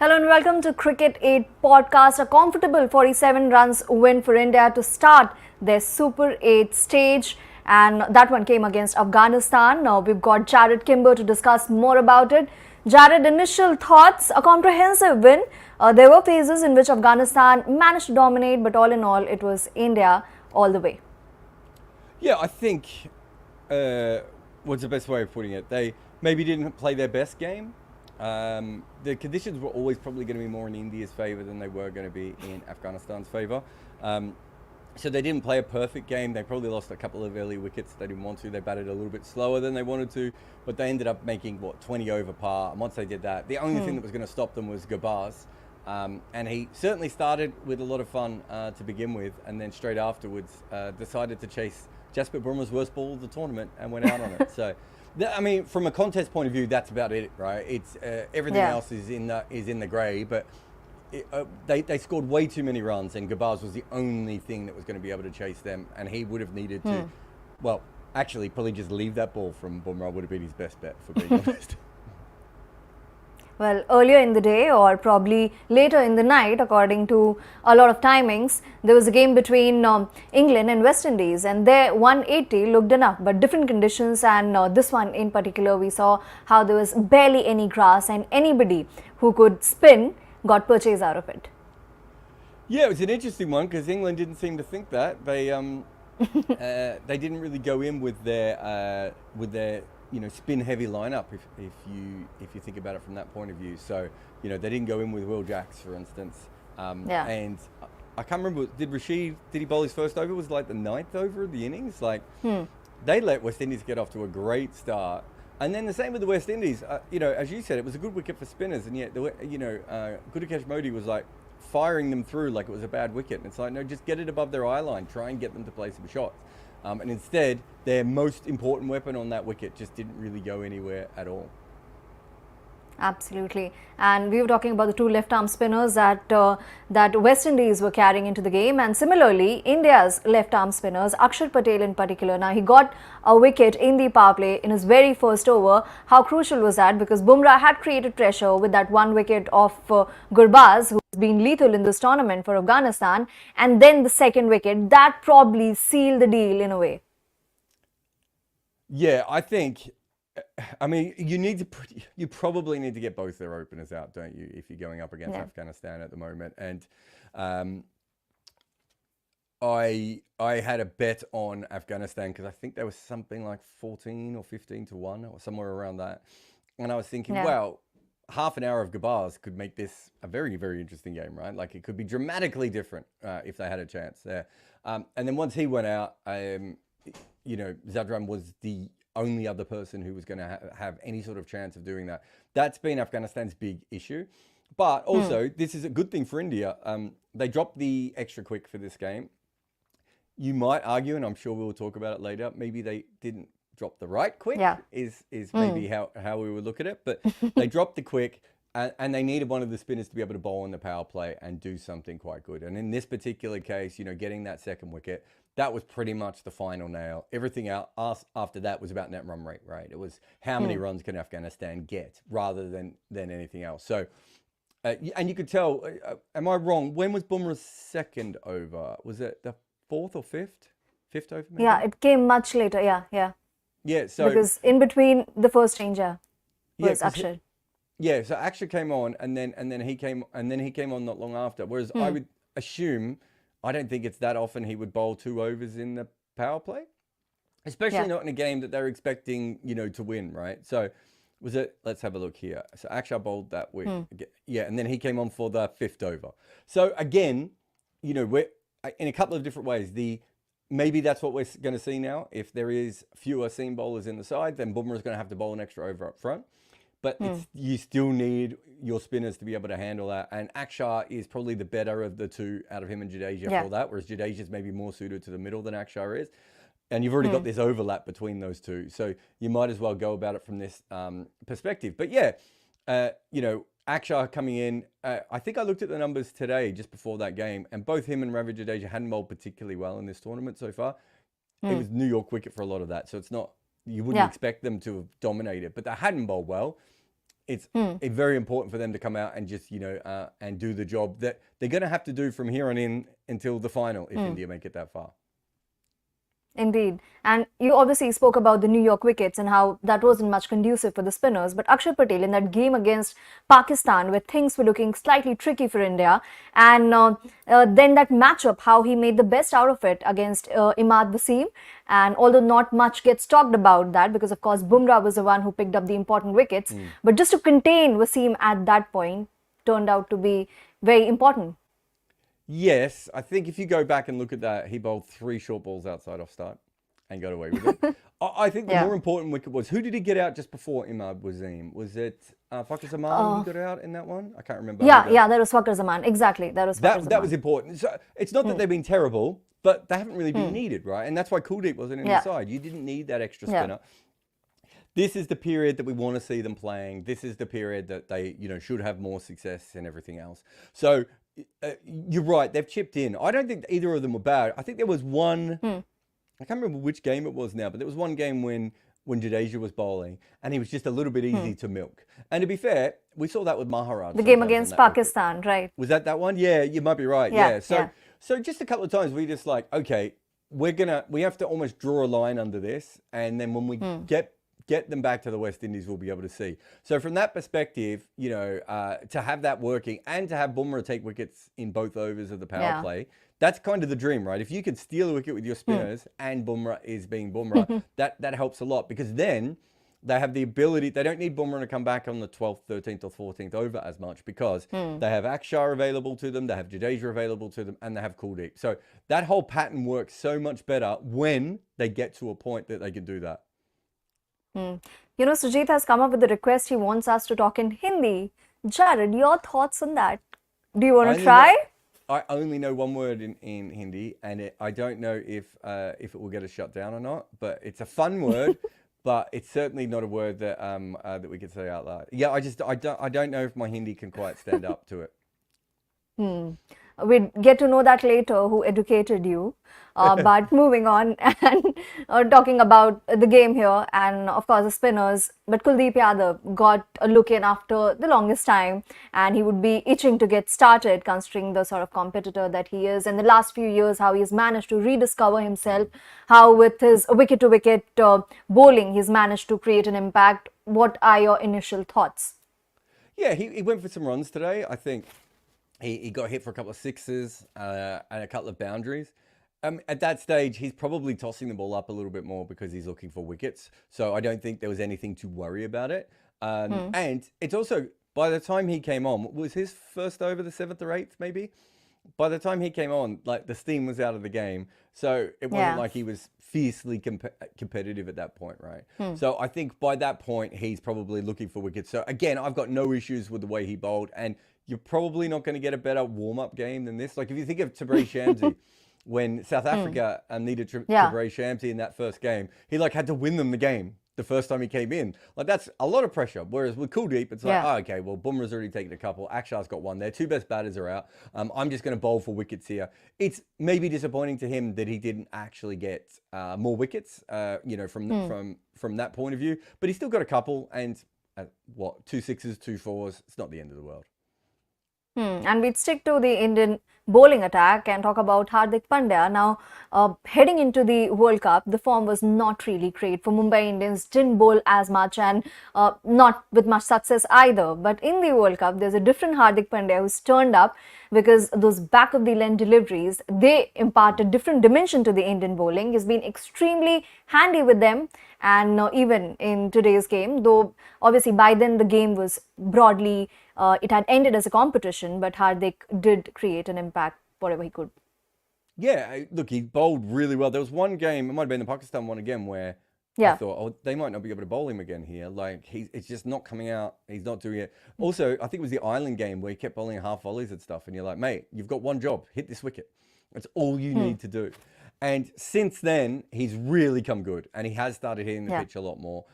Hello and welcome to Cricket8 Podcast, a comfortable 47 runs win for India to start their Super 8 stage, and that one came against Afghanistan. Now we've got Jared Kimber to discuss more about it. Jared, initial thoughts, a comprehensive win. There were phases in which Afghanistan managed to dominate, but all in all, it was India all the way. Yeah, I think what's the best way of putting it? They maybe didn't play their best game. The conditions were always probably going to be more in India's favour than they were going to be in Afghanistan's favour. So they didn't play a perfect game. They probably lost a couple of early wickets they didn't want to. They batted a little bit slower than they wanted to, but they ended up making, 20 over par. And once they did that, the only thing that was going to stop them was Garbaz. And he certainly started with a lot of fun to begin with, and then straight afterwards decided to chase Jasprit Bumrah's worst ball of the tournament and went out on it. So, I mean, from a contest point of view, that's about it, right? It's everything else is in the grey, but they scored way too many runs, and Garbaz was the only thing that was going to be able to chase them, and he would have needed to, well, actually, probably just leave that ball from Bumrah would have been his best bet, for being honest. Well, earlier in the day or probably later in the night, according to a lot of timings, there was a game between England and West Indies, and their 180 looked enough, but different conditions, and this one in particular, we saw how there was barely any grass and anybody who could spin got purchase out of it. Yeah, it was an interesting one because England didn't seem to think that. They didn't really go in with their spin-heavy lineup, if you think about it from that point of view. So, they didn't go in with Will Jacks, for instance. And I can't remember, did he bowl his first over? Was it like the 9th over of the innings? They let West Indies get off to a great start. And then the same with the West Indies. As you said, it was a good wicket for spinners, and yet, Gudakesh Modi was like firing them through like it was a bad wicket. And it's like, no, just get it above their eye line. Try and get them to play some shots. And instead, their most important weapon on that wicket just didn't really go anywhere at all. Absolutely. And we were talking about the two left-arm spinners that West Indies were carrying into the game, and similarly, India's left-arm spinners, Axar Patel in particular. Now, he got a wicket in the power play in his very first over. How crucial was that? Because Bumrah had created pressure with that one wicket of Garbaz, who's been lethal in this tournament for Afghanistan, and then the second wicket, that probably sealed the deal in a way. Yeah, I think... I mean, you probably need to get both their openers out, don't you, if you're going up against Afghanistan at the moment. And I had a bet on Afghanistan because I think there was something like 14 or 15 to 1 or somewhere around that. And I was thinking, well, half an hour of Garbaz could make this a very, very interesting game, right? Like, it could be dramatically different if they had a chance there. And then once he went out, Zadran was the only other person who was going to have any sort of chance of doing that. That's been Afghanistan's big issue. But also, this is a good thing for India. They dropped the extra quick for this game. You might argue, and I'm sure we'll talk about it later, maybe they didn't drop the right quick, is maybe how we would look at it. But they dropped the quick, and they needed one of the spinners to be able to bowl in the power play and do something quite good. And in this particular case, getting that second wicket, that was pretty much the final nail. Everything else after that was about net run rate, right? It was how many runs can Afghanistan get rather than anything else. So, and you could tell, am I wrong? When was Bumrah's second over? Was it the 4th or 5th? 5th over maybe? Yeah, it came much later. Yeah. Yeah, so... Because in between the first change, was Axar. Yeah, so Axar came on, and then he came on not long after. Whereas I would assume... I don't think it's that often he would bowl 2 overs in the power play, especially not in a game that they're expecting, to win, right? So let's have a look here. So Axar bowled that week. Yeah, and then he came on for the 5th over. So again, we're in a couple of different ways. Maybe that's what we're going to see now. If there is fewer seam bowlers in the side, then Bumrah's going to have to bowl an extra over up front. But you still need your spinners to be able to handle that. And Axar is probably the better of the two out of him and Jadeja for that, whereas Jadeja's maybe more suited to the middle than Axar is. And you've already got this overlap between those two. So you might as well go about it from this perspective. But yeah, Axar coming in, I think I looked at the numbers today just before that game, and both him and Ravi Jadeja hadn't bowled particularly well in this tournament so far. It was New York wicket for a lot of that. So it's not... You wouldn't expect them to have dominated, but they hadn't bowled well. it's very important for them to come out and just, and do the job that they're going to have to do from here on in until the final if India make it that far. Indeed. And you obviously spoke about the New York wickets and how that wasn't much conducive for the spinners. But Axar Patel in that game against Pakistan, where things were looking slightly tricky for India, and then that matchup, how he made the best out of it against Imad Wasim. And although not much gets talked about that, because of course Bumrah was the one who picked up the important wickets, but just to contain Wasim at that point turned out to be very important. Yes, I think if you go back and look at that, he bowled 3 short balls outside off start and got away with it. I think the more important wicket was, who did he get out just before Imad Wasim? Was it Fakhar Zaman who got out in that one? I can't remember. Yeah, that was Fakhar Zaman. Exactly, that was Fakhar Zaman. That was important. So it's not that they've been terrible, but they haven't really been needed, right? And that's why Kuldeep wasn't in the side. You didn't need that extra spinner. This is the period that we want to see them playing. This is the period that they, should have more success and everything else. So you're right, they've chipped in. I don't think either of them were bad. I think there was one, I can't remember which game it was now, but there was one game when Jadeja was bowling and he was just a little bit easy to milk. And to be fair, we saw that with Maharaj. The game against Pakistan, right? Was that one? Yeah, you might be right. Yeah. So just a couple of times we just like, okay, we have to almost draw a line under this. And then when we get them back to the West Indies, we'll be able to see. So from that perspective, to have that working and to have Bumrah take wickets in both overs of the power play, that's kind of the dream, right? If you could steal a wicket with your spinners and Bumrah is being Bumrah, that helps a lot, because then they have the ability, they don't need Bumrah to come back on the 12th, 13th or 14th over as much, because they have Axar available to them, they have Jadeja available to them, and they have Kuldeep. So that whole pattern works so much better when they get to a point that they can do that. Sujit has come up with a request. He wants us to talk in Hindi. Jared, your thoughts on that? Do you want to try? I only know one word in Hindi, and I don't know if it will get us shut down or not. But it's a fun word, but it's certainly not a word that that we could say out loud. Yeah, I don't know if my Hindi can quite stand up to it. We'd get to know that later, who educated you. But moving on and talking about the game here and of course the spinners. But Kuldeep Yadav got a look in after the longest time, and he would be itching to get started considering the sort of competitor that he is. In the last few years, how he's managed to rediscover himself, how with his wicket-to-wicket bowling, he's managed to create an impact. What are your initial thoughts? Yeah, he went for some runs today. I think he got hit for a couple of sixes and a couple of boundaries. At that stage, he's probably tossing the ball up a little bit more because he's looking for wickets. So I don't think there was anything to worry about it. And it's also, by the time he came on, was his first over the 7th or 8th maybe? By the time he came on, like the steam was out of the game. So it wasn't like he was fiercely competitive at that point, right? So I think by that point, he's probably looking for wickets. So again, I've got no issues with the way he bowled. And you're probably not going to get a better warm-up game than this. Like if you think of Tabraiz Shamsi, when South Africa needed Tabraiz Shamsi in that first game, he had to win them the game the first time he came in. Like that's a lot of pressure. Whereas with Kuldeep, it's like, okay, well, Bumrah's already taken a couple. Axar's got one. Their 2 best batters are out. I'm just going to bowl for wickets here. It's maybe disappointing to him that he didn't actually get more wickets, from that point of view. But he's still got a couple, and 2 sixes, 2 fours. It's not the end of the world. And we'd stick to the Indian bowling attack and talk about Hardik Pandya. Now, heading into the World Cup, the form was not really great for Mumbai Indians. Didn't bowl as much and not with much success either. But in the World Cup, there's a different Hardik Pandya who's turned up, because those back of the lane deliveries, they impart a different dimension to the Indian bowling. He's been extremely handy with them, and even in today's game, though obviously by then the game was broadly, it had ended as a competition, but Hardik did create an impact whatever he could. Yeah, look, he bowled really well. There was one game, it might have been the Pakistan one again, where I thought, they might not be able to bowl him again here. Like, it's just not coming out. He's not doing it. Also, I think it was the Island game where he kept bowling half volleys and stuff. And you're like, mate, you've got one job. Hit this wicket. That's all you need to do. And since then, he's really come good. And he has started hitting the pitch a lot more.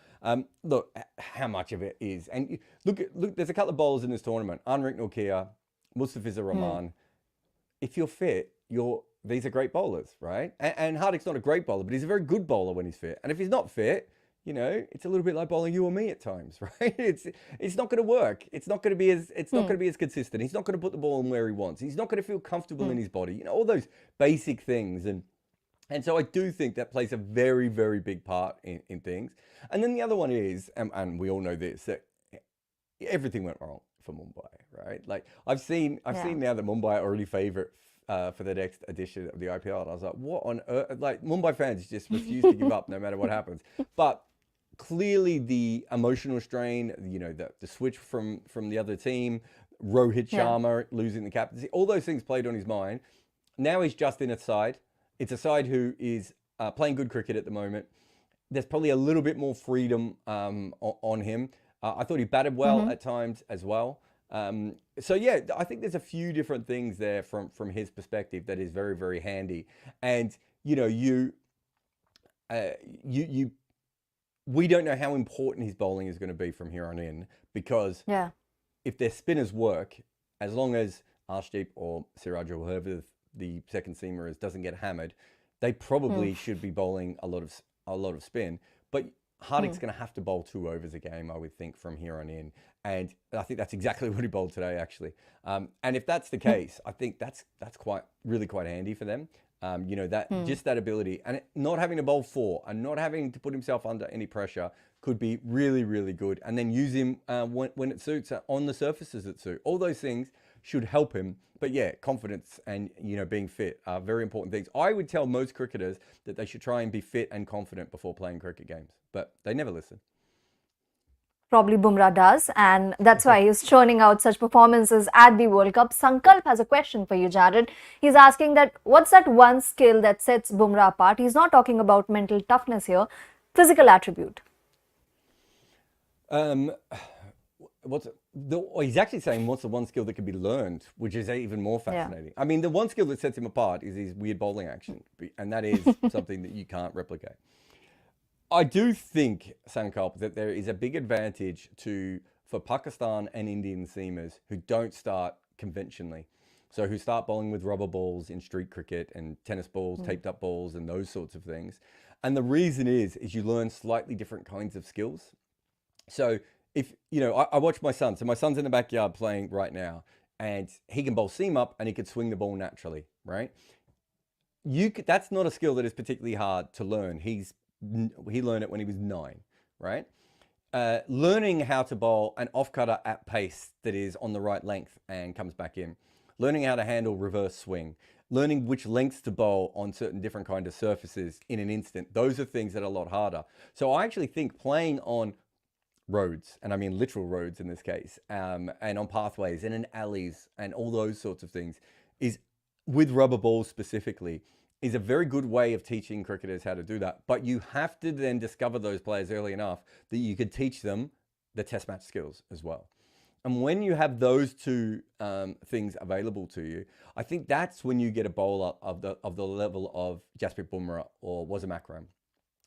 Look, how much of it is. And look, there's a couple of bowlers in this tournament. Anrik Nokia, Mustafizzur Rahman. If you're fit, these are great bowlers, right? And Hardik's not a great bowler, but he's a very good bowler when he's fit. And if he's not fit, it's a little bit like bowling you or me at times, right? It's not going to work. It's not going to be as consistent. He's not going to put the ball in where he wants. He's not going to feel comfortable in his body. All those basic things. And so I do think that plays a very, very big part in things. And then the other one is, and we all know this, that everything went wrong for Mumbai, right? Like I've seen now that Mumbai are already favourite for the next edition of the IPL. And I was like, what on earth? Like Mumbai fans just refuse to give up no matter what happens. But clearly the emotional strain, the switch from the other team, Rohit Sharma losing the captaincy, all those things played on his mind. Now he's just in a side. It's a side who is playing good cricket at the moment. There's probably a little bit more freedom on him. I thought he batted well at times as well. So yeah, I think there's a few different things there from his perspective that is very, very handy. And we don't know how important his bowling is going to be from here on in, because if their spinners work, as long as Arshdeep or Siraj or whoever the second seamer is doesn't get hammered, they probably should be bowling a lot of spin. But Hardik's going to have to bowl 2 overs a game, I would think, from here on in. And I think that's exactly what he bowled today, actually. And if that's the case, I think that's really quite handy for them. Just that ability, and not having to bowl 4 and not having to put himself under any pressure could be really, really good. And then use him when it suits, on the surfaces that suit. All those things should help him. But yeah, confidence and being fit are very important things. I would tell most cricketers that they should try and be fit and confident before playing cricket games, but they never listen. Probably Bumrah does, and that's why he's churning out such performances at the World Cup. Sankalp has a question for you, Jared. He's asking that what's that one skill that sets Bumrah apart? He's not talking about mental toughness here, physical attribute. He's actually saying what's the one skill that can be learned, which is even more fascinating. I mean, the one skill that sets him apart is his weird bowling action, and that is something that you can't replicate. I do think, Sankalp, that there is a big advantage for Pakistan and Indian seamers who don't start conventionally. So who start bowling with rubber balls in street cricket and tennis balls, taped up balls and those sorts of things. And the reason is you learn slightly different kinds of skills. So I watch my son. So my son's in the backyard playing right now, and he can bowl seam up and he can swing the ball naturally, right? That's not a skill that is particularly hard to learn. He learned it when he was 9, right? Learning how to bowl an off-cutter at pace that is on the right length and comes back in. Learning how to handle reverse swing. Learning which lengths to bowl on certain different kind of surfaces in an instant. Those are things that are a lot harder. So I actually think playing on roads, and I mean literal roads in this case, and on pathways and in alleys and all those sorts of things, is with rubber balls specifically, is a very good way of teaching cricketers how to do that. But you have to then discover those players early enough that you could teach them the test match skills as well. And when you have those two things available to you, I think that's when you get a bowler of the level of Jasprit Bumrah or Wasim Akram.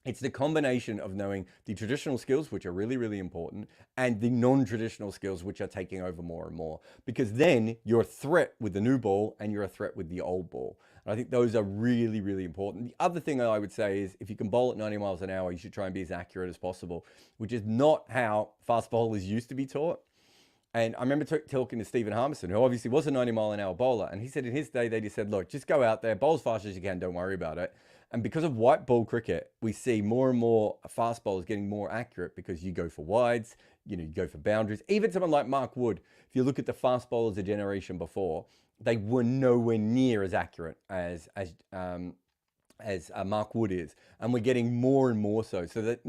It's the combination of knowing the traditional skills, which are really, really important, and the non-traditional skills, which are taking over more and more. Because then you're a threat with the new ball and you're a threat with the old ball. And I think those are really, really important. The other thing I would say is if you can bowl at 90 miles an hour, you should try and be as accurate as possible, which is not how fast bowlers used to be taught. And I remember talking to Stephen Harmison, who obviously was a 90-mile-an-hour bowler. And he said in his day, they just said, look, just go out there, bowl as fast as you can, don't worry about it. And because of white ball cricket, we see more and more fast bowlers getting more accurate because you go for wides, you go for boundaries. Even someone like Mark Wood, if you look at the fast bowlers a generation before, they were nowhere near as accurate as Mark Wood is. And we're getting more and more so. So that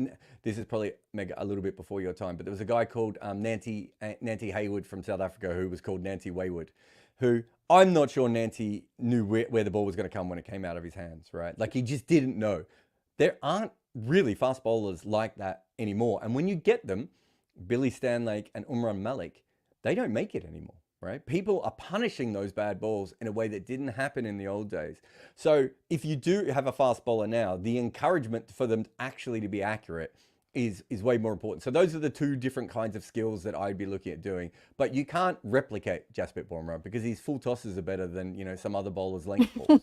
this is probably a little bit before your time, but there was a guy called Nanty Haywood from South Africa who was called Nanty Wayward, who I'm not sure Nanty knew where the ball was going to come when it came out of his hands, right? Like he just didn't know. There aren't really fast bowlers like that anymore. And when you get them, Billy Stanlake and Umran Malik, they don't make it anymore, right? People are punishing those bad balls in a way that didn't happen in the old days. So if you do have a fast bowler now, the encouragement for them actually to be accurate is way more important. So those are the two different kinds of skills that I'd be looking at doing. But you can't replicate Jasprit Bumrah because his full tosses are better than, some other bowlers' length balls.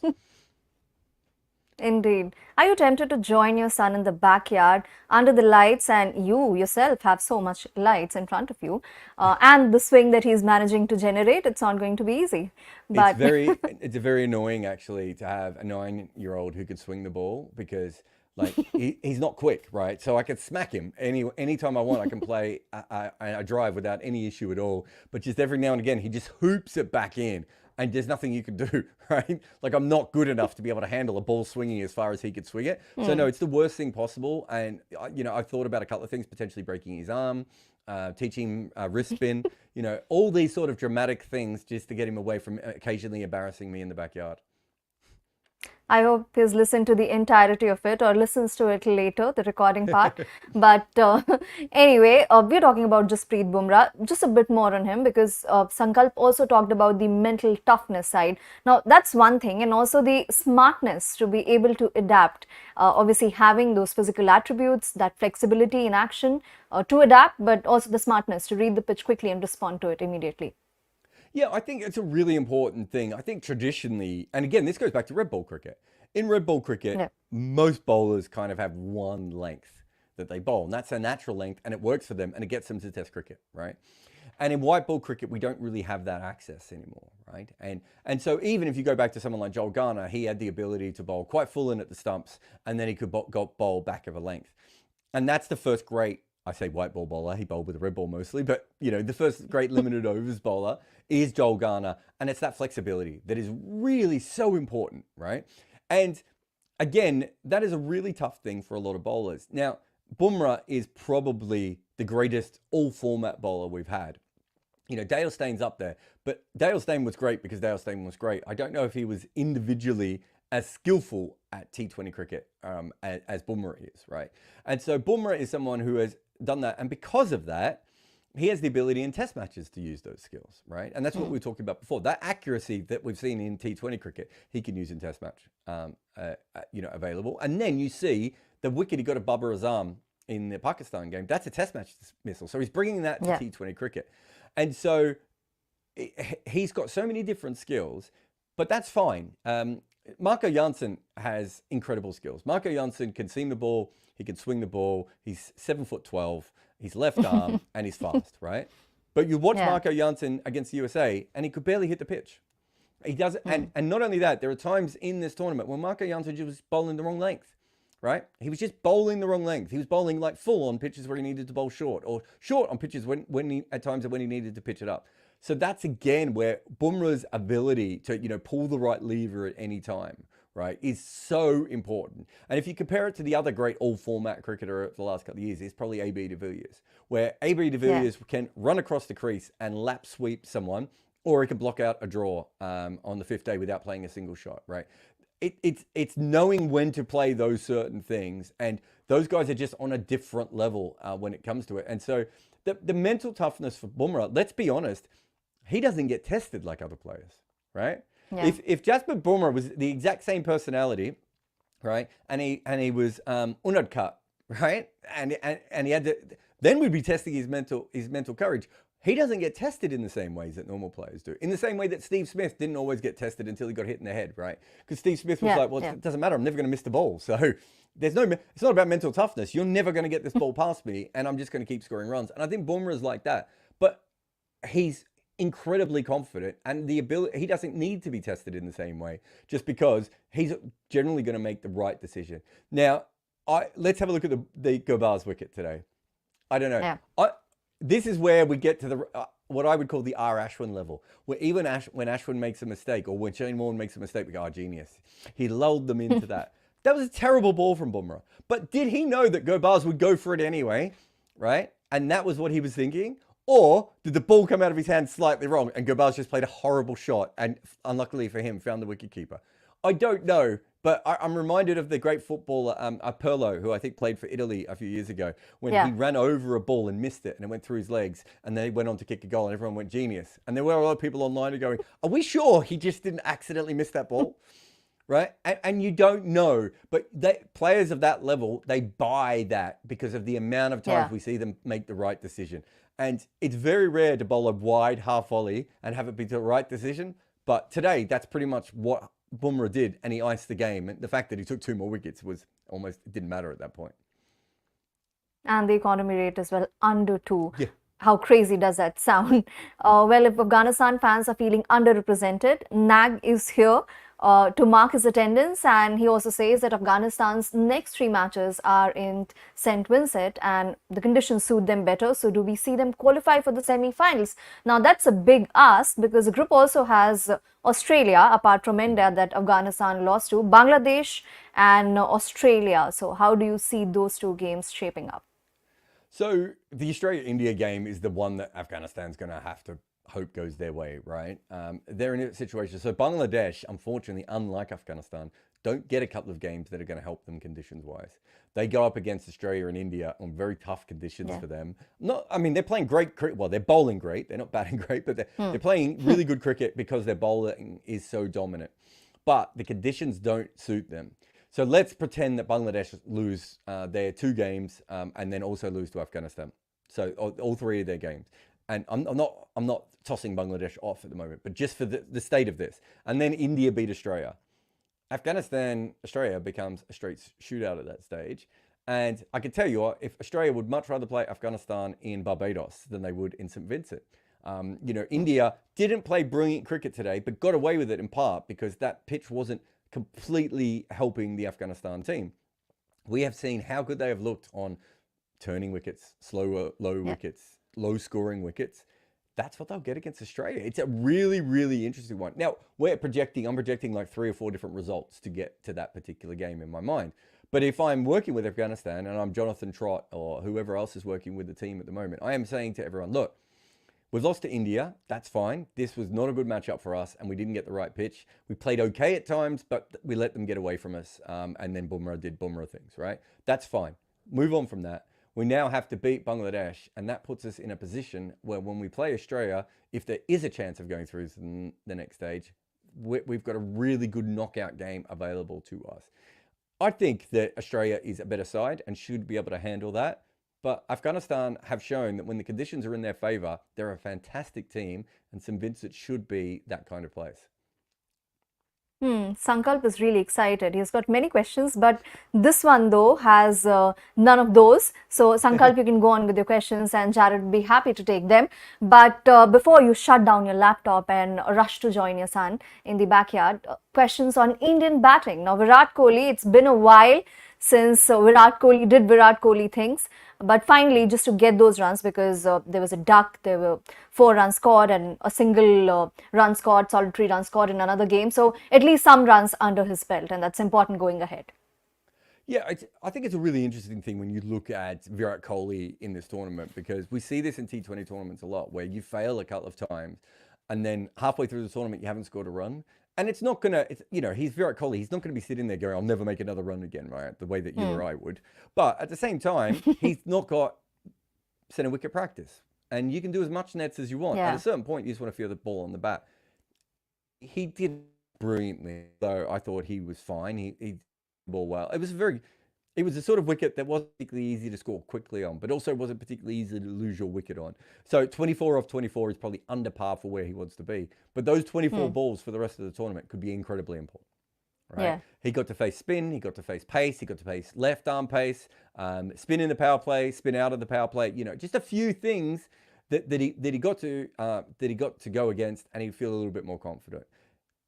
Indeed. Are you tempted to join your son in the backyard under the lights, and you yourself have so much lights in front of you, and the swing that he's managing to generate? It's not going to be easy. But It's very annoying actually to have a 9-year-old who can swing the ball because like he's not quick, right? So I could smack him anytime I want. I can play a drive without any issue at all. But just every now and again, he just hoops it back in. And there's nothing you can do, right? Like I'm not good enough to be able to handle a ball swinging as far as he could swing it. So no, it's the worst thing possible. And I've thought about a couple of things, potentially breaking his arm, teaching him wrist spin, all these sort of dramatic things just to get him away from occasionally embarrassing me in the backyard. I hope he's listened to the entirety of it or listens to it later, the recording part. But anyway, we're talking about Jasprit Bumrah. Just a bit more on him because Sankalp also talked about the mental toughness side. Now, that's one thing, and also the smartness to be able to adapt. Obviously, having those physical attributes, that flexibility in action to adapt, but also the smartness to read the pitch quickly and respond to it immediately. Yeah, I think it's a really important thing. I think traditionally, and again, this goes back to red ball cricket. In red ball cricket, most bowlers kind of have one length that they bowl, and that's a natural length, and it works for them, and it gets them to test cricket, right? And in white ball cricket, we don't really have that access anymore, right? And so even if you go back to someone like Joel Garner, he had the ability to bowl quite full in at the stumps, and then he could bowl back of a length. And that's the first great, I say white ball bowler, he bowled with a red ball mostly, but the first great limited overs bowler is Joel Garner. And it's that flexibility that is really so important, right? And again, that is a really tough thing for a lot of bowlers. Now, Bumrah is probably the greatest all-format bowler we've had. Dale Stein's up there, but Dale Steyn was great because Dale Steyn was great. I don't know if he was individually as skillful at T20 cricket as Bumrah is, right? And so Bumrah is someone who has done that. And because of that, he has the ability in test matches to use those skills, right? And that's what we were talking about before. That accuracy that we've seen in T20 cricket, he can use in test match, available. And then you see the wicket he got at Babar Azam in the Pakistan game. That's a test match dismissal. So he's bringing that to T20 cricket. And so he's got so many different skills, but that's fine. Marco Jansen has incredible skills. Marco Jansen can seam the ball. He can swing the ball. He's 7'12". He's left arm and he's fast, right? But you watch Marco Jansen against the USA and he could barely hit the pitch. He doesn't, and not only that, there are times in this tournament when Marco Jansen was bowling the wrong length, right? He was just bowling the wrong length. He was bowling like full on pitches where he needed to bowl short, or short on pitches at times when he needed to pitch it up. So that's again where Bumrah's ability to pull the right lever at any time, right, is so important. And if you compare it to the other great all-format cricketer of the last couple of years, it's probably AB de Villiers, where AB de Villiers can run across the crease and lap sweep someone, or he can block out a draw on the fifth day without playing a single shot, right? It's knowing when to play those certain things, and those guys are just on a different level when it comes to it. And so the mental toughness for Bumrah, let's be honest, he doesn't get tested like other players, right? Yeah. If Jasprit Bumrah was the exact same personality, right, and he was unadkat, right, and he had to, then we'd be testing his mental courage. He doesn't get tested in the same ways that normal players do. In the same way that Steve Smith didn't always get tested until he got hit in the head, right? Because Steve Smith was like, well, it doesn't matter. I'm never going to miss the ball. So it's not about mental toughness. You're never going to get this ball past me, and I'm just going to keep scoring runs. And I think Bumrah's like that. But he's incredibly confident, and the ability, he doesn't need to be tested in the same way just because he's generally going to make the right decision. Now, let's have a look at the Gurbaaz wicket today. I don't know. Yeah. This is where we get to the what I would call the R. Ashwin level, where even when Ashwin makes a mistake, or when Shane Warne makes a mistake, we go, oh, genius. He lulled them into that. That was a terrible ball from Bumrah. But did he know that Gurbaaz would go for it anyway, right? And that was what he was thinking? Or did the ball come out of his hand slightly wrong and Gurbaaz just played a horrible shot and, unluckily for him, found the wicketkeeper? I don't know, but I'm reminded of the great footballer Pirlo, who I think played for Italy a few years ago, when he ran over a ball and missed it and it went through his legs, and then he went on to kick a goal and everyone went genius. And there were a lot of people online who going, are we sure he just didn't accidentally miss that ball? Right? And you don't know, but players of that level, they buy that because of the amount of times we see them make the right decision. And it's very rare to bowl a wide half volley and have it be the right decision. But today, that's pretty much what Bumrah did, and he iced the game. And the fact that he took 2 more wickets was almost, it didn't matter at that point. And the economy rate as well, under 2. Yeah. How crazy does that sound? Well, if Afghanistan fans are feeling underrepresented, Nag is here to mark his attendance, and he also says that Afghanistan's next 3 matches are in St. Vincent and the conditions suit them better. So do we see them qualify for the semi-finals? Now that's a big ask because the group also has Australia, apart from India, that Afghanistan lost to, Bangladesh and Australia. So how do you see those 2 games shaping up? So the Australia-India game is the one that Afghanistan's going to have to hope goes their way, right? They're in a situation. So Bangladesh, unfortunately, unlike Afghanistan, don't get a couple of games that are going to help them conditions-wise. They go up against Australia and India on very tough conditions for them. They're playing great cricket. Well, they're bowling great. They're not batting great, but they're playing really good cricket because their bowling is so dominant. But the conditions don't suit them. So let's pretend that Bangladesh lose their 2 games and then also lose to Afghanistan. So all 3 of their games. And I'm not tossing Bangladesh off at the moment, but just for the state of this. And then India beat Australia. Australia becomes a straight shootout at that stage. And I can tell you, if Australia would much rather play Afghanistan in Barbados than they would in St. Vincent. India didn't play brilliant cricket today, but got away with it in part because that pitch wasn't completely helping the Afghanistan team. We have seen how good they have looked on turning wickets, low wickets, low scoring wickets. That's what they'll get against Australia. It's a really, really interesting one. Now, I'm projecting like 3 or 4 different results to get to that particular game in my mind. But if I'm working with Afghanistan and I'm Jonathan Trott or whoever else is working with the team at the moment, I am saying to everyone, look, we've lost to India. That's fine. This was not a good matchup for us, and we didn't get the right pitch. We played okay at times, but we let them get away from us. And then Bumrah did Bumrah things, right? That's fine. Move on from that. We now have to beat Bangladesh, and that puts us in a position where when we play Australia, if there is a chance of going through to the next stage, we've got a really good knockout game available to us. I think that Australia is a better side and should be able to handle that. But Afghanistan have shown that when the conditions are in their favour, they're a fantastic team, and St. Vincent should be that kind of place. Sankalp is really excited. He's got many questions, but this one though has none of those. So Sankalp, you can go on with your questions and Jared would be happy to take them. But before you shut down your laptop and rush to join your son in the backyard, questions on Indian batting. Now Virat Kohli, it's been a while since Virat Kohli did Virat Kohli things. But finally, just to get those runs, because there was a duck, there were 4 runs scored and a single run scored, solitary run scored in another game. So at least some runs under his belt, and that's important going ahead. Yeah, I think it's a really interesting thing when you look at Virat Kohli in this tournament, because we see this in T20 tournaments a lot, where you fail a couple of times and then halfway through the tournament, you haven't scored a run. And it's not going to, he's Virat Kohli. He's not going to be sitting there going, I'll never make another run again, right? The way that you or I would. But at the same time, he's not got centre wicket practice. And you can do as much nets as you want. Yeah. At a certain point, you just want to feel the ball on the bat. He did brilliantly, though. I thought he was fine. He did the ball well. It was a sort of wicket that wasn't particularly easy to score quickly on, but also wasn't particularly easy to lose your wicket on. So 24 off 24 is probably under par for where he wants to be. But those 24 balls for the rest of the tournament could be incredibly important. Right? Yeah. He got to face spin, he got to face pace, he got to face left arm pace, spin in the power play, spin out of the power play. Just a few things that he got to go against, and he'd feel a little bit more confident.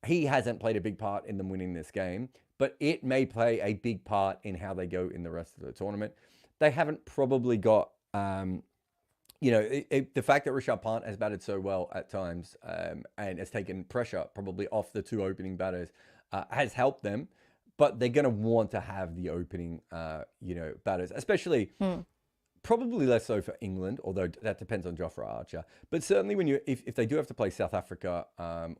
He hasn't played a big part in them winning this game, but it may play a big part in how they go in the rest of the tournament. They haven't probably got, the fact that Rishabh Pant has batted so well at times and has taken pressure probably off the 2 opening batters has helped them, but they're going to want to have the opening, batters, especially probably less so for England, although that depends on Jofra Archer. But certainly if they do have to play South Africa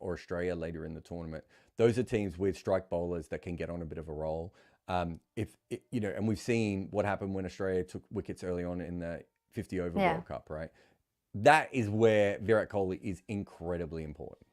or Australia later in the tournament, those are teams with strike bowlers that can get on a bit of a roll. And we've seen what happened when Australia took wickets early on in the 50 over World Cup, right? That is where Virat Kohli is incredibly important.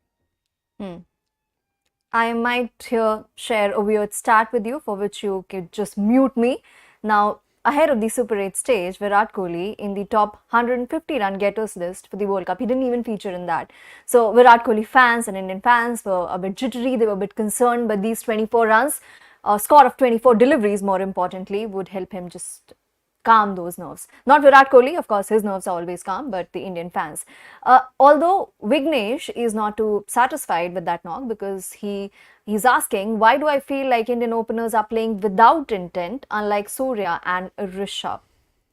I might share a weird stat with you, for which you could just mute me. Now, ahead of the Super 8 stage, Virat Kohli in the top 150 run getters list for the World Cup. He didn't even feature in that. So Virat Kohli fans and Indian fans were a bit jittery. They were a bit concerned, but these 24 runs, a score of 24 deliveries more importantly, would help him just calm those nerves. Not Virat Kohli, of course, his nerves are always calm, but the Indian fans. Although Vignesh is not too satisfied with that knock because he's asking, why do I feel like Indian openers are playing without intent, unlike Surya and Rishabh?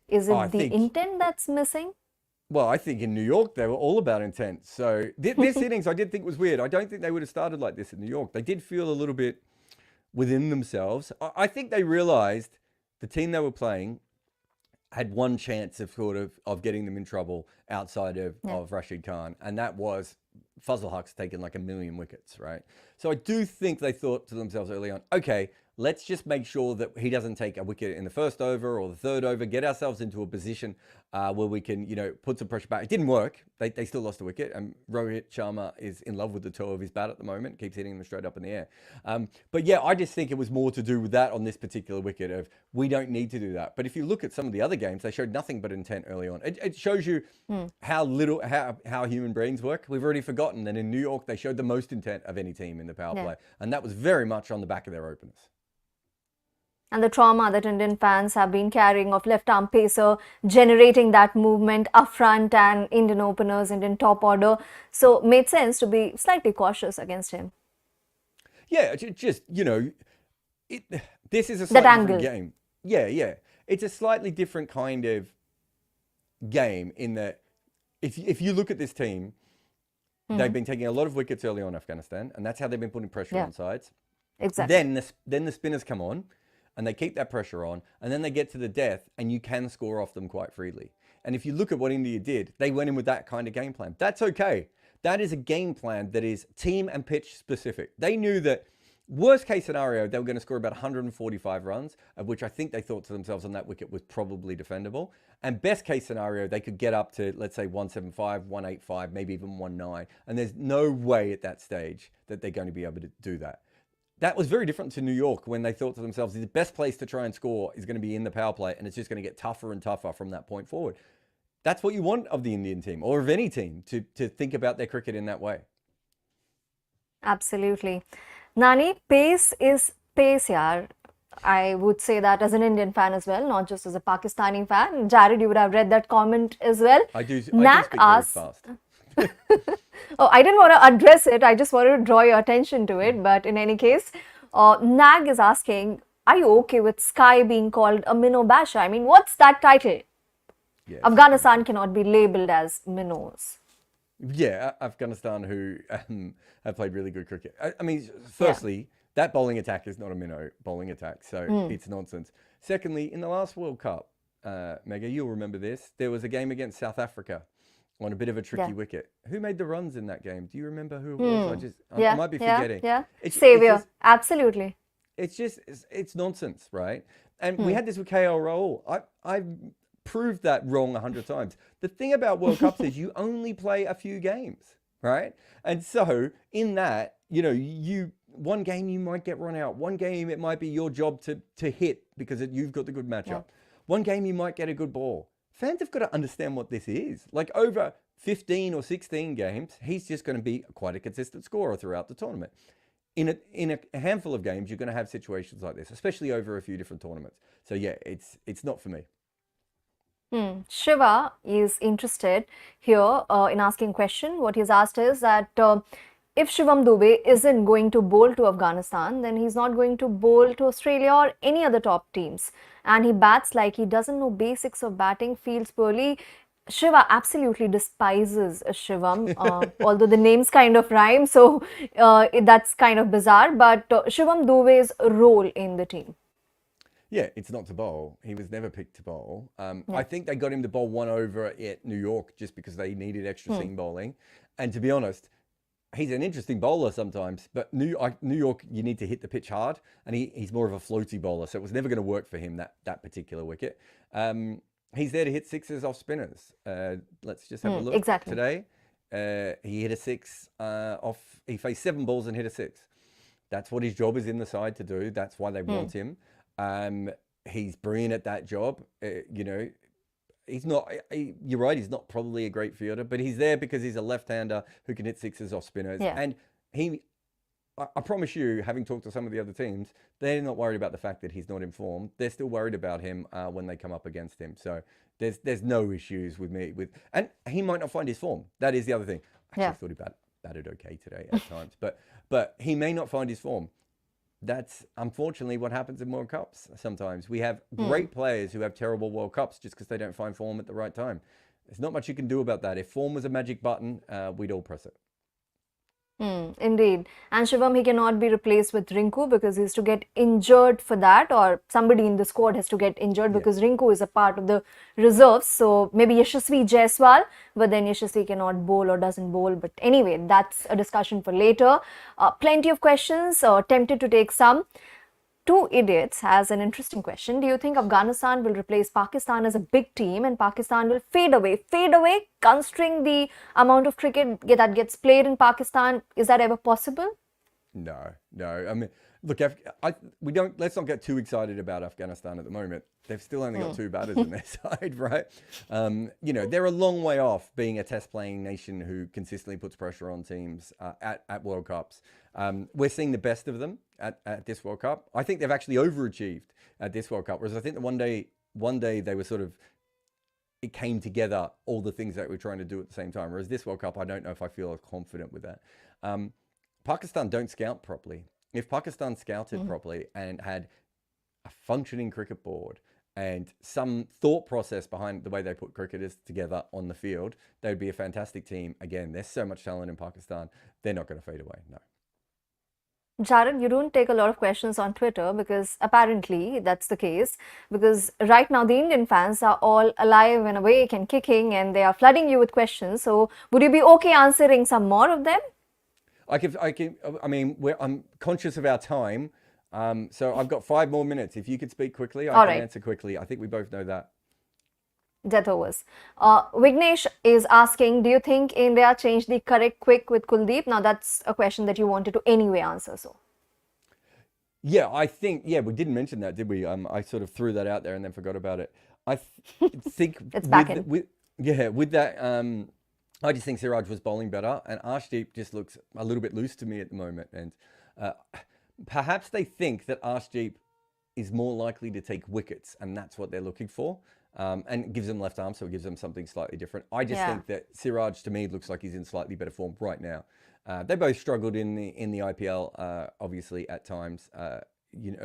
Is it intent that's missing? Well, I think in New York, they were all about intent. So this innings, I did think was weird. I don't think they would have started like this in New York. They did feel a little bit within themselves. I think they realized the team they were playing had one chance of getting them in trouble outside of Rashid Khan, and that was Fazal Huq's taken like 1 million wickets, right? So I do think they thought to themselves early on, okay, let's just make sure that he doesn't take a wicket in the first over or the third over, get ourselves into a position where we can, put some pressure back. It didn't work. They still lost a wicket, and Rohit Sharma is in love with the toe of his bat at the moment, keeps hitting them straight up in the air. But yeah, I just think it was more to do with that on this particular wicket of we don't need to do that. But if you look at some of the other games, they showed nothing but intent early on. It shows you how human brains work. We've already forgotten that in New York, they showed the most intent of any team in the power play. And that was very much on the back of their openers. And the trauma that Indian fans have been carrying of left-arm pacer, generating that movement up front and Indian openers, Indian top order. So it made sense to be slightly cautious against him. Yeah, just, this is a slightly different game. Yeah. It's a slightly different kind of game in that if you look at this team, they've been taking a lot of wickets early on Afghanistan, and that's how they've been putting pressure on sides. Exactly. Then the spinners come on, and they keep that pressure on, and then they get to the death, and you can score off them quite freely. And if you look at what India did, they went in with that kind of game plan. That's okay. That is a game plan that is team and pitch specific. They knew that worst case scenario, they were going to score about 145 runs, of which I think they thought to themselves on that wicket was probably defendable. And best case scenario, they could get up to, let's say, 175, 185, maybe even 19. And there's no way at that stage that they're going to be able to do that. That was very different to New York when they thought to themselves, the best place to try and score is going to be in the power play, and it's just going to get tougher and tougher from that point forward. That's what you want of the Indian team, or of any team, to think about their cricket in that way. Absolutely. Nani, pace is pace, yaar. I would say that as an Indian fan as well, not just as a Pakistani fan. Jared, you would have read that comment as well. I do speak very fast. Oh, I didn't want to address it. I just wanted to draw your attention to it. But in any case, Nag is asking, are you okay with Sky being called a minnow basher? I mean, what's that title? Yeah, Afghanistan cannot be labelled as minnows. Yeah, Afghanistan who have played really good cricket. I mean, firstly, that bowling attack is not a minnow bowling attack, so it's nonsense. Secondly, in the last World Cup, Mega, you'll remember this, there was a game against South Africa on a bit of a tricky wicket. Who made the runs in that game? Do you remember who it was? I might be forgetting. Saviour, absolutely. It's nonsense, right? And we had this with KL Rahul. I've proved that wrong 100 times. The thing about World Cups is you only play a few games, right? And so in that, one game you might get run out. One game it might be your job to hit because you've got the good matchup. Yeah. One game you might get a good ball. Fans have got to understand what this is. Like over 15 or 16 games, he's just going to be quite a consistent scorer throughout the tournament. In a handful of games, you're going to have situations like this, especially over a few different tournaments. So yeah, it's not for me. Shiva is interested here in asking a question. What he's asked is that if Shivam Dube isn't going to bowl to Afghanistan, then he's not going to bowl to Australia or any other top teams. And he bats like he doesn't know basics of batting, fields poorly. Shiva absolutely despises Shivam, although the names kind of rhyme, so that's kind of bizarre. But Shivam Dube's role in the team. Yeah, it's not to bowl. He was never picked to bowl. I think they got him to bowl one over at New York just because they needed extra seam bowling. And to be honest, he's an interesting bowler sometimes, but New York, you need to hit the pitch hard, and he's more of a floaty bowler, so it was never going to work for him, that particular wicket. He's there to hit sixes off spinners. Let's just have a look today. He hit a six he faced 7 balls and hit a 6. That's what his job is in the side to do. That's why they want him. he's brilliant at that job. He's not, you're right, he's not probably a great fielder, but he's there because he's a left-hander who can hit sixes off spinners. Yeah. And I promise you, having talked to some of the other teams, they're not worried about the fact that he's not in form. They're still worried about him when they come up against him. So there's no issues with me. And he might not find his form. That is the other thing. I actually thought he batted okay today at times, but he may not find his form. That's unfortunately what happens in World Cups sometimes. We have great players who have terrible World Cups just because they don't find form at the right time. There's not much you can do about that. If form was a magic button, we'd all press it. Indeed. And Shivam, he cannot be replaced with Rinku because he's to get injured for that, or somebody in the squad has to get injured because Rinku is a part of the reserves. So maybe Yashasvi Jaiswal, but then Yashasvi cannot bowl or doesn't bowl. But anyway, that's a discussion for later. Plenty of questions, tempted to take some. Two Idiots has an interesting question. Do you think Afghanistan will replace Pakistan as a big team and Pakistan will fade away? Fade away, considering the amount of cricket that gets played in Pakistan, is that ever possible? No. I mean, look, let's not get too excited about Afghanistan at the moment. They've still only got two batters on their side, right? They're a long way off being a test-playing nation who consistently puts pressure on teams at World Cups. We're seeing the best of them at this World Cup. I think they've actually overachieved at this World Cup, whereas I think that one day they were it came together, all the things that we're trying to do at the same time. Whereas this World Cup, I don't know if I feel confident with that. Pakistan don't scout properly. If Pakistan scouted properly and had a functioning cricket board and some thought process behind the way they put cricketers together on the field, they would be a fantastic team. Again, there's so much talent in Pakistan. They're not going to fade away, no. Jared, you don't take a lot of questions on Twitter because apparently that's the case. Because right now the Indian fans are all alive and awake and kicking and they are flooding you with questions. So would you be okay answering some more of them? I'm conscious of our time. So I've got 5 more minutes. If you could speak quickly, I can answer quickly. I think we both know that. Death overs. Vignesh is asking, do you think India changed the correct quick with Kuldeep? Now that's a question that you wanted to anyway answer. So. Yeah, I think, we didn't mention that, did we? I sort of threw that out there and then forgot about it. I think it's back in. With that, I just think Siraj was bowling better and Arshdeep just looks a little bit loose to me at the moment. And perhaps they think that Arshdeep is more likely to take wickets and that's what they're looking for. And it gives them left arm, so it gives them something slightly different. I just think that Siraj, to me, looks like he's in slightly better form right now. They both struggled in the IPL, obviously, at times,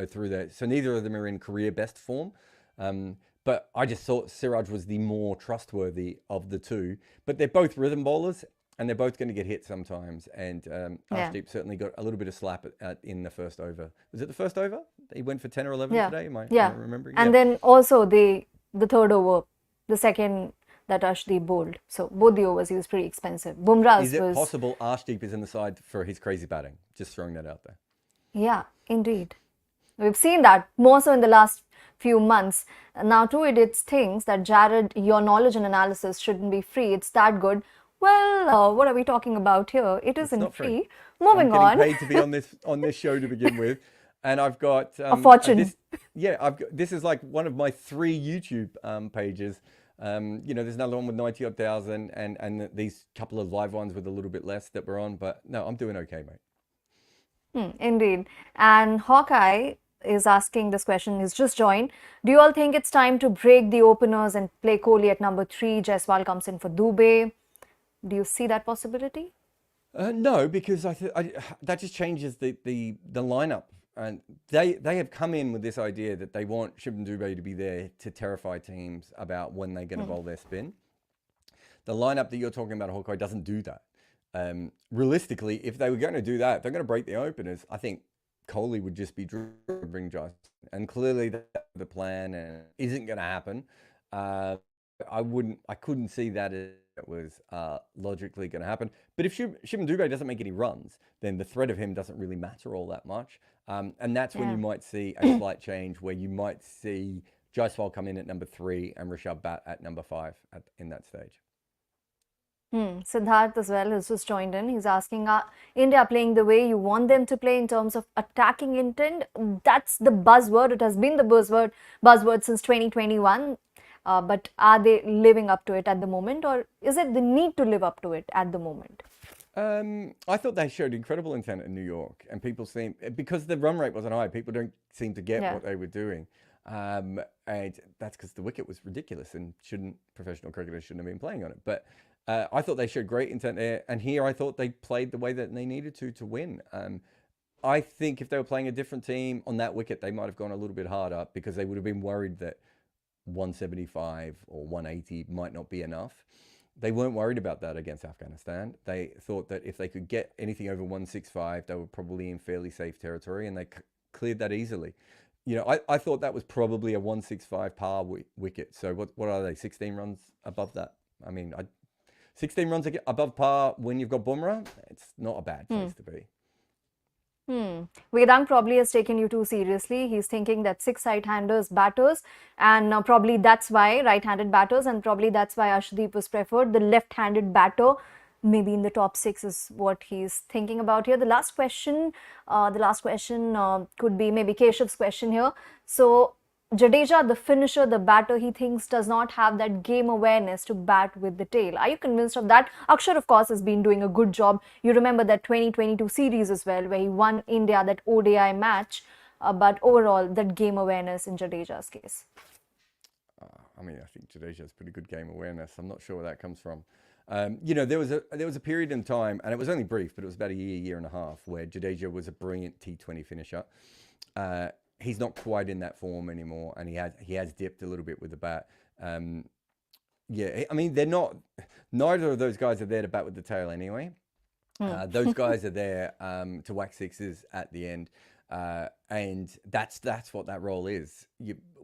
through that. So neither of them are in career best form. But I just thought Siraj was the more trustworthy of the two. But they're both rhythm bowlers, and they're both going to get hit sometimes. And Arshdeep certainly got a little bit of slap in the first over. Was it the first over? He went for 10 or 11 today? Am I remembering? And then also the third over, the second that Arshdeep bowled. So both the overs, he was pretty expensive. Bumrah's Is it possible Arshdeep is in the side for his crazy batting? Just throwing that out there. Yeah, indeed. We've seen that more so in the last few months. Now, Two Idiots thinks that, Jared, your knowledge and analysis shouldn't be free. It's that good. Well, what are we talking about here? It isn't free. Moving on. I'm getting paid to be on this show to begin with. And I've got a fortune. This is like one of my 3 YouTube pages. There's another one with 90,000 and these couple of live ones with a little bit less that we're on. But no, I'm doing okay, mate. Indeed. And Hawkeye is asking this question. He's just joined. Do you all think it's time to break the openers and play Kohli at number 3? Jaiswal comes in for Dubey. Do you see that possibility? No, because that just changes the lineup. And they have come in with this idea that they want Shubman Dubey to be there to terrify teams about when they're going to bowl their spin. The lineup that you're talking about, Hawkeye, doesn't do that. Realistically, if they were going to do that, if they're going to break the openers, I think Kohli would just be dribbling Jasprit. And clearly that's the plan and isn't going to happen. I couldn't see that it was logically going to happen. But if Shubman Dubey doesn't make any runs, then the threat of him doesn't really matter all that much. And that's when you might see a slight change where you might see Jaiswal come in at number 3 and Rishabh bat at number 5 in that stage. Siddharth as well has just joined in. He's asking, are India playing the way you want them to play in terms of attacking intent? That's the buzzword. It has been the buzzword since 2021. But are they living up to it at the moment, or is it the need to live up to it at the moment? I thought they showed incredible intent in New York, and people seem, because the run rate wasn't high, people don't seem to get what they were doing. And that's because the wicket was ridiculous and professional cricketers shouldn't have been playing on it. But I thought they showed great intent there. And here I thought they played the way that they needed to win. I think if they were playing a different team on that wicket, they might have gone a little bit harder because they would have been worried that 175 or 180 might not be enough. They weren't worried about that against Afghanistan. They thought that if they could get anything over 165, they were probably in fairly safe territory, and they cleared that easily. You know, I thought that was probably a 165 par wicket. So what are they, 16 runs above that? I mean, 16 runs above par when you've got Bumrah, it's not a bad place to be. Vedang probably has taken you too seriously. He's thinking that 6 right-handers batters, and probably that's why right-handed batters, and probably that's why Arshdeep was preferred. The left-handed batter, maybe in the top 6, is what he's thinking about here. The last question could be maybe Keshav's question here. So Jadeja, the finisher, the batter, he thinks does not have that game awareness to bat with the tail. Are you convinced of that? Axar, of course, has been doing a good job. You remember that 2022 series as well, where he won India that ODI match. But overall, that game awareness in Jadeja's case. I mean, I think Jadeja has pretty good game awareness. I'm not sure where that comes from. You know, there was a period in time, and it was only brief, but it was about a year and a half, where Jadeja was a brilliant T20 finisher. He's not quite in that form anymore, and he has dipped a little bit with the bat. Yeah, I mean, neither of those guys are there to bat with the tail anyway. Those guys are there to whack sixes at the end, and that's what that role is.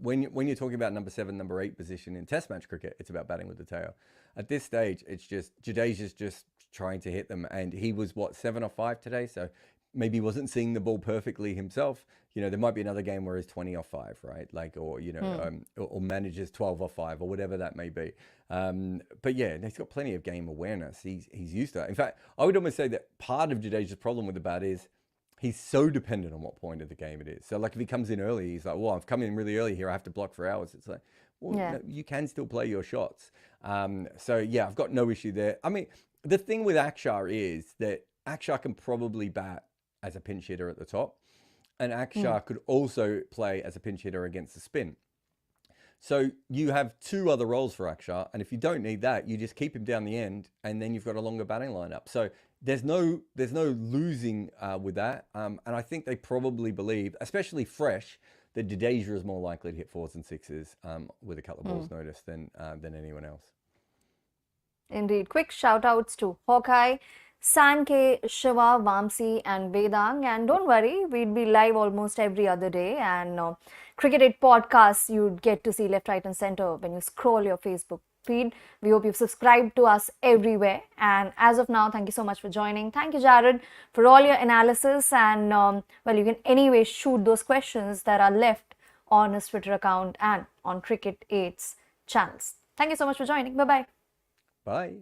When you're talking about number 7, number 8 position in Test match cricket, it's about batting with the tail. At this stage, it's just Jadeja's just trying to hit them, and he was 7 or 5 today, so maybe he wasn't seeing the ball perfectly himself. You know, there might be another game where he's 20 or 5, right? Like, or, you know, or manages 12 or 5 or whatever that may be. But yeah, he's got plenty of game awareness. He's used to it. In fact, I would almost say that part of Jadeja's problem with the bat is he's so dependent on what point of the game it is. So like if he comes in early, he's like, well, I've come in really early here. I have to block for hours. It's like, well, no, you can still play your shots. So yeah, I've got no issue there. I mean, the thing with Axar is that Axar can probably bat as a pinch hitter at the top, and Axar could also play as a pinch hitter against the spin. So you have 2 other roles for Axar, and if you don't need that, you just keep him down the end, and then you've got a longer batting lineup. So there's no losing with that. And I think they probably believe, especially fresh, that Jadeja is more likely to hit 4s and 6s with a couple of balls notice than anyone else. Indeed. Quick shout outs to Hawkeye, Sanke, Shiva, Vamsi and Vedang. And don't worry, we'd be live almost every other day. And Cricket8 Podcast, you'd get to see left, right and center when you scroll your Facebook feed. We hope you've subscribed to us everywhere. And as of now, thank you so much for joining. Thank you, Jared, for all your analysis. And well, you can anyway shoot those questions that are left on his Twitter account and on Cricket8's channels. Thank you so much for joining. Bye-bye. Bye.